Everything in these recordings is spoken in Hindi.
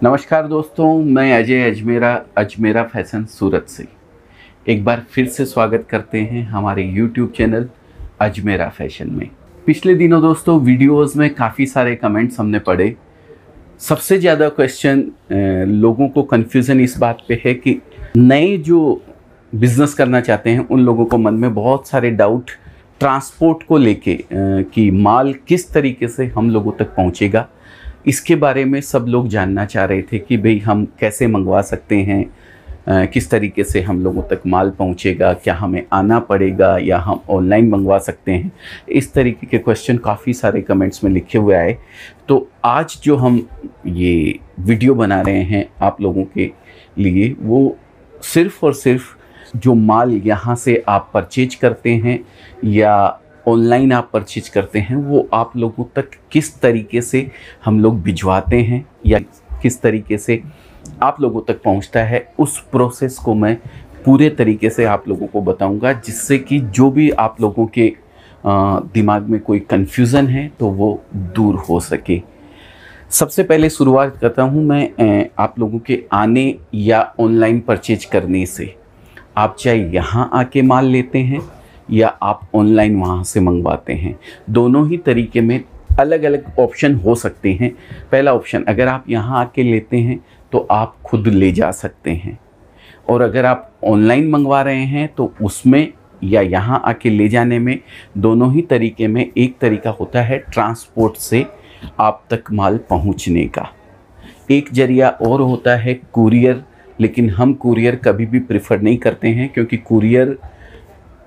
नमस्कार दोस्तों, मैं अजय अजमेरा फैशन सूरत से एक बार फिर से स्वागत करते हैं हमारे YouTube चैनल अजमेरा फैशन में। पिछले दिनों दोस्तों वीडियोस में काफ़ी सारे कमेंट्स हमने पढ़े। सबसे ज़्यादा क्वेश्चन लोगों को कन्फ्यूज़न इस बात पे है कि नए जो बिज़नेस करना चाहते हैं उन लोगों को मन में बहुत सारे डाउट ट्रांसपोर्ट को लेके कि माल किस तरीके से हम लोगों तक पहुंचेगा, इसके बारे में सब लोग जानना चाह रहे थे कि भाई हम कैसे मंगवा सकते हैं, किस तरीके से हम लोगों तक माल पहुंचेगा, क्या हमें आना पड़ेगा या हम ऑनलाइन मंगवा सकते हैं। इस तरीके के क्वेश्चन काफ़ी सारे कमेंट्स में लिखे हुए आए। तो आज जो हम ये वीडियो बना रहे हैं आप लोगों के लिए, वो सिर्फ़ और सिर्फ जो माल यहाँ से आप परचेज करते हैं या ऑनलाइन आप परचेज करते हैं वो आप लोगों तक किस तरीके से हम लोग भिजवाते हैं या किस तरीके से आप लोगों तक पहुंचता है, उस प्रोसेस को मैं पूरे तरीके से आप लोगों को बताऊंगा, जिससे कि जो भी आप लोगों के दिमाग में कोई कन्फ्यूज़न है तो वो दूर हो सके। सबसे पहले शुरुआत करता हूं मैं आप लोगों के आने या ऑनलाइन परचेज करने से। आप चाहे यहाँ आके माल लेते हैं या आप ऑनलाइन वहाँ से मंगवाते हैं, दोनों ही तरीके में अलग अलग ऑप्शन हो सकते हैं। पहला ऑप्शन, अगर आप यहाँ आके लेते हैं तो आप खुद ले जा सकते हैं, और अगर आप ऑनलाइन मंगवा रहे हैं तो उसमें या यहाँ आके ले जाने में, दोनों ही तरीके में एक तरीका होता है ट्रांसपोर्ट से आप तक माल पहुँचने का। एक जरिया और होता है कुरियर, लेकिन हम कुरियर कभी भी प्रेफर नहीं करते हैं क्योंकि कुरियर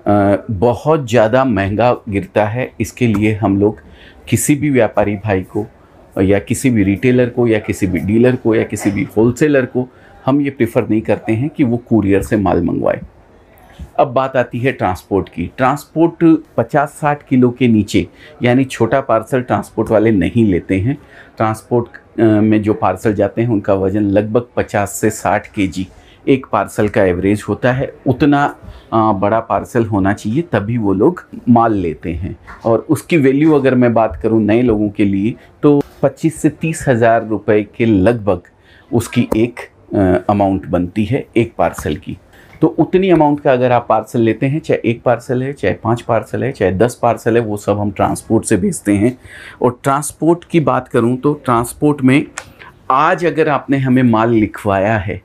बहुत ज़्यादा महंगा गिरता है। इसके लिए हम लोग किसी भी व्यापारी भाई को या किसी भी रिटेलर को या किसी भी डीलर को या किसी भी होलसेलर को हम ये प्रेफर नहीं करते हैं कि वो कुरियर से माल मंगवाए। अब बात आती है ट्रांसपोर्ट की। ट्रांसपोर्ट 50-60 किलो के नीचे यानी छोटा पार्सल ट्रांसपोर्ट वाले नहीं लेते हैं। ट्रांसपोर्ट में जो पार्सल जाते हैं उनका वज़न लगभग 50 से 60 केजी एक पार्सल का एवरेज होता है। उतना बड़ा पार्सल होना चाहिए तभी वो लोग माल लेते हैं। और उसकी वैल्यू अगर मैं बात करूं नए लोगों के लिए तो 25 से 30 हज़ार रुपये के लगभग उसकी एक अमाउंट बनती है एक पार्सल की। तो उतनी अमाउंट का अगर आप पार्सल लेते हैं, चाहे एक पार्सल है, चाहे 5 पार्सल है, चाहे 10 पार्सल है, वो सब हम ट्रांसपोर्ट से भेजते हैं। और ट्रांसपोर्ट की बात करूं तो ट्रांसपोर्ट में आज अगर आपने हमें माल लिखवाया है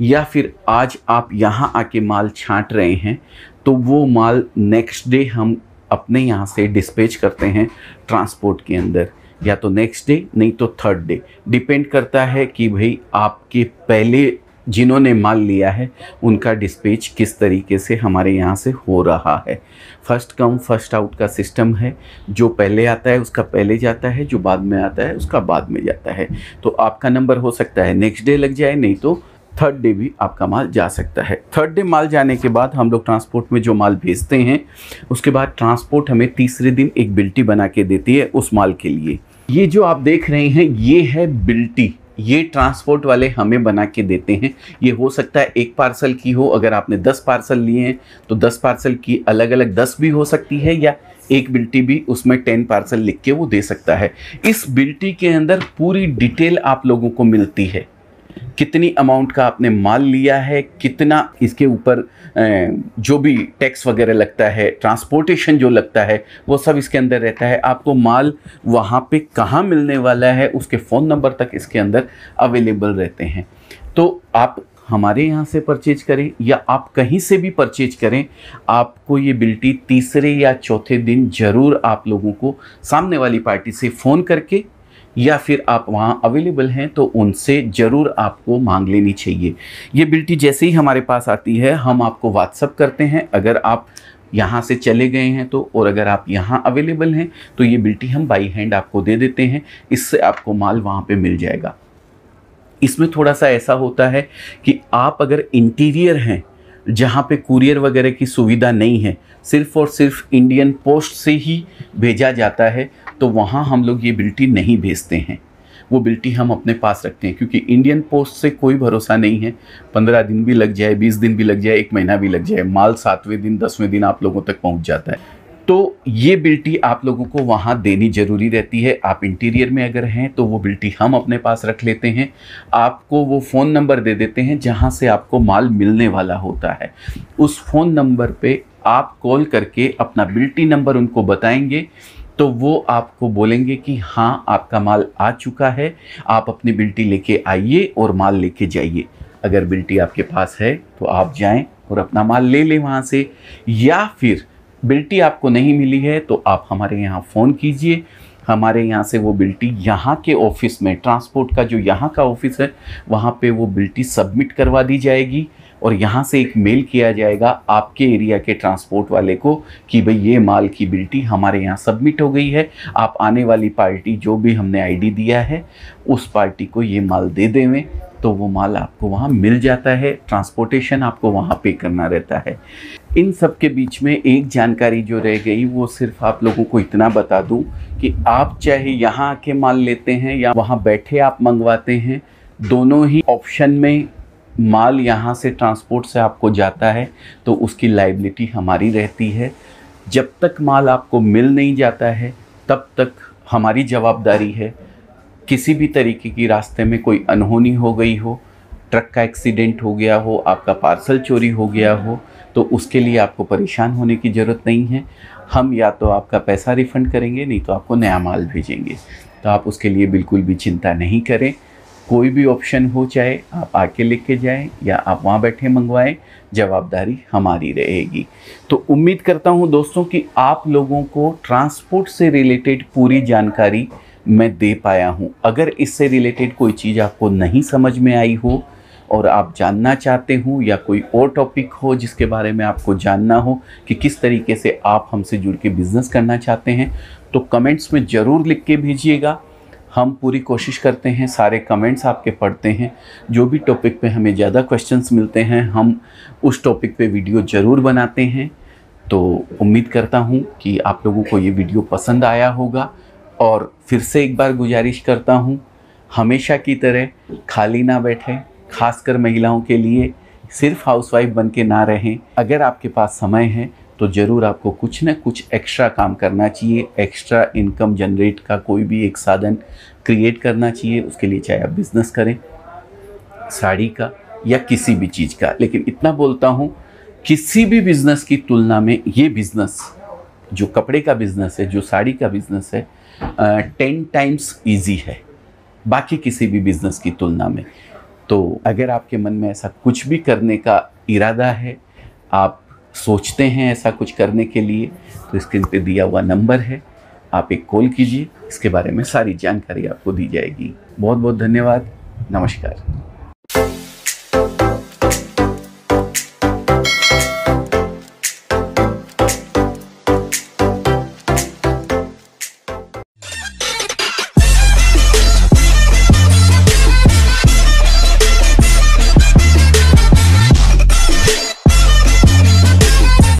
या फिर आज आप यहाँ आके माल छांट रहे हैं तो वो माल नेक्स्ट डे हम अपने यहाँ से डिस्पैच करते हैं ट्रांसपोर्ट के अंदर, या तो नेक्स्ट डे नहीं तो थर्ड डे। डिपेंड करता है कि भाई आपके पहले जिन्होंने माल लिया है उनका डिस्पैच किस तरीके से हमारे यहाँ से हो रहा है। फर्स्ट कम फर्स्ट आउट का सिस्टम है। जो पहले आता है उसका पहले जाता है, जो बाद में आता है उसका बाद में जाता है। तो आपका नंबर हो सकता है नेक्स्ट डे लग जाए, नहीं तो थर्ड डे भी आपका माल जा सकता है। थर्ड डे माल जाने के बाद हम लोग ट्रांसपोर्ट में जो माल भेजते हैं उसके बाद ट्रांसपोर्ट हमें तीसरे दिन एक बिल्टी बना के देती है उस माल के लिए। ये जो आप देख रहे हैं ये है बिल्टी, ये ट्रांसपोर्ट वाले हमें बना के देते हैं। ये हो सकता है एक पार्सल की हो, अगर आपने 10 पार्सल लिए हैं तो 10 पार्सल की अलग अलग 10 भी हो सकती है, या एक बिल्टी भी उसमें 10 पार्सल लिख के वो दे सकता है। इस बिल्टी के अंदर पूरी डिटेल आप लोगों को मिलती है, कितनी अमाउंट का आपने माल लिया है, कितना इसके ऊपर जो भी टैक्स वगैरह लगता है, ट्रांसपोर्टेशन जो लगता है वो सब इसके अंदर रहता है। आपको माल वहाँ पे कहाँ मिलने वाला है उसके फ़ोन नंबर तक इसके अंदर अवेलेबल रहते हैं। तो आप हमारे यहाँ से परचेज करें या आप कहीं से भी परचेज करें, आपको ये बिल्टी तीसरे या चौथे दिन ज़रूर आप लोगों को सामने वाली पार्टी से फ़ोन करके या फिर आप वहाँ अवेलेबल हैं तो उनसे ज़रूर आपको मांग लेनी चाहिए। ये बिल्टी जैसे ही हमारे पास आती है हम आपको व्हाट्सअप करते हैं, अगर आप यहाँ से चले गए हैं तो, और अगर आप यहाँ अवेलेबल हैं तो ये बिल्टी हम बाई हैंड आपको दे देते हैं। इससे आपको माल वहाँ पे मिल जाएगा। इसमें थोड़ा सा ऐसा होता है कि आप अगर इंटीरियर हैं जहाँ पे कुरियर वगैरह की सुविधा नहीं है, सिर्फ़ और सिर्फ इंडियन पोस्ट से ही भेजा जाता है, तो वहाँ हम लोग ये बिल्टी नहीं भेजते हैं। वो बिल्टी हम अपने पास रखते हैं क्योंकि इंडियन पोस्ट से कोई भरोसा नहीं है। 15 दिन भी लग जाए, 20 दिन भी लग जाए, 1 महीना भी लग जाए, माल 7वें दिन 10वें दिन आप लोगों तक पहुँच जाता है। तो ये बिल्टी आप लोगों को वहाँ देनी ज़रूरी रहती है। आप इंटीरियर में अगर हैं तो वो बिल्टी हम अपने पास रख लेते हैं, आपको वो फ़ोन नंबर दे देते हैं जहाँ से आपको माल मिलने वाला होता है। उस फ़ोन नंबर पे आप कॉल करके अपना बिल्टी नंबर उनको बताएंगे तो वो आपको बोलेंगे कि हाँ आपका माल आ चुका है, आप अपनी बिल्टी लेके आइए और माल लेके जाइए। अगर बिल्टी आपके पास है तो आप जाएं और अपना माल ले लें वहाँ से, या फिर बिल्टी आपको नहीं मिली है तो आप हमारे यहाँ फ़ोन कीजिए, हमारे यहाँ से वो बिल्टी यहाँ के ऑफिस में, ट्रांसपोर्ट का जो यहाँ का ऑफिस है वहाँ पे वो बिल्टी सबमिट करवा दी जाएगी और यहाँ से एक मेल किया जाएगा आपके एरिया के ट्रांसपोर्ट वाले को कि भाई ये माल की बिल्टी हमारे यहाँ सबमिट हो गई है, आप आने वाली पार्टी जो भी हमने आईडी दिया है उस पार्टी को ये माल दे देवें, तो वो माल आपको वहाँ मिल जाता है। ट्रांसपोर्टेशन आपको वहाँ पे करना रहता है। इन सब के बीच में एक जानकारी जो रह गई वो सिर्फ आप लोगों को इतना बता दूं कि आप चाहे यहाँ आके माल लेते हैं या वहाँ बैठे आप मंगवाते हैं, दोनों ही ऑप्शन में माल यहाँ से ट्रांसपोर्ट से आपको जाता है तो उसकी लायबिलिटी हमारी रहती है। जब तक माल आपको मिल नहीं जाता है तब तक हमारी जवाबदारी है। किसी भी तरीके की रास्ते में कोई अनहोनी हो गई हो, ट्रक का एक्सीडेंट हो गया हो, आपका पार्सल चोरी हो गया हो, तो उसके लिए आपको परेशान होने की ज़रूरत नहीं है। हम या तो आपका पैसा रिफ़ंड करेंगे, नहीं तो आपको नया माल भेजेंगे। तो आप उसके लिए बिल्कुल भी चिंता नहीं करें। कोई भी ऑप्शन हो, चाहे आप आके लेके जाएं या आप वहाँ बैठे मंगवाएं, जवाबदारी हमारी रहेगी। तो उम्मीद करता हूँ दोस्तों कि आप लोगों को ट्रांसपोर्ट से रिलेटेड पूरी जानकारी मैं दे पाया हूँ। अगर इससे रिलेटेड कोई चीज़ आपको नहीं समझ में आई हो और आप जानना चाहते हो या कोई और टॉपिक हो जिसके बारे में आपको जानना हो कि किस तरीके से आप हमसे जुड़ के बिज़नेस करना चाहते हैं, तो कमेंट्स में ज़रूर लिख के भेजिएगा। हम पूरी कोशिश करते हैं, सारे कमेंट्स आपके पढ़ते हैं। जो भी टॉपिक पे हमें ज़्यादा क्वेश्चंस मिलते हैं हम उस टॉपिक पे वीडियो ज़रूर बनाते हैं। तो उम्मीद करता हूँ कि आप लोगों को ये वीडियो पसंद आया होगा। और फिर से एक बार गुजारिश करता हूँ, हमेशा की तरह खाली ना बैठें, खासकर महिलाओं के लिए सिर्फ हाउसवाइफ बन के ना रहें। अगर आपके पास समय है तो ज़रूर आपको कुछ न कुछ एक्स्ट्रा काम करना चाहिए, एक्स्ट्रा इनकम जनरेट का कोई भी एक साधन क्रिएट करना चाहिए। उसके लिए चाहे आप बिज़नेस करें साड़ी का या किसी भी चीज़ का, लेकिन इतना बोलता हूँ किसी भी बिज़नेस की तुलना में ये बिज़नेस जो कपड़े का बिज़नेस है, जो साड़ी का बिज़नेस है, 10 टाइम्स ईजी है बाकी किसी भी बिज़नेस की तुलना में। तो अगर आपके मन में ऐसा कुछ भी करने का इरादा है, आप सोचते हैं ऐसा कुछ करने के लिए, तो स्क्रीन पे दिया हुआ नंबर है, आप एक कॉल कीजिए, इसके बारे में सारी जानकारी आपको दी जाएगी। बहुत बहुत धन्यवाद। नमस्कार।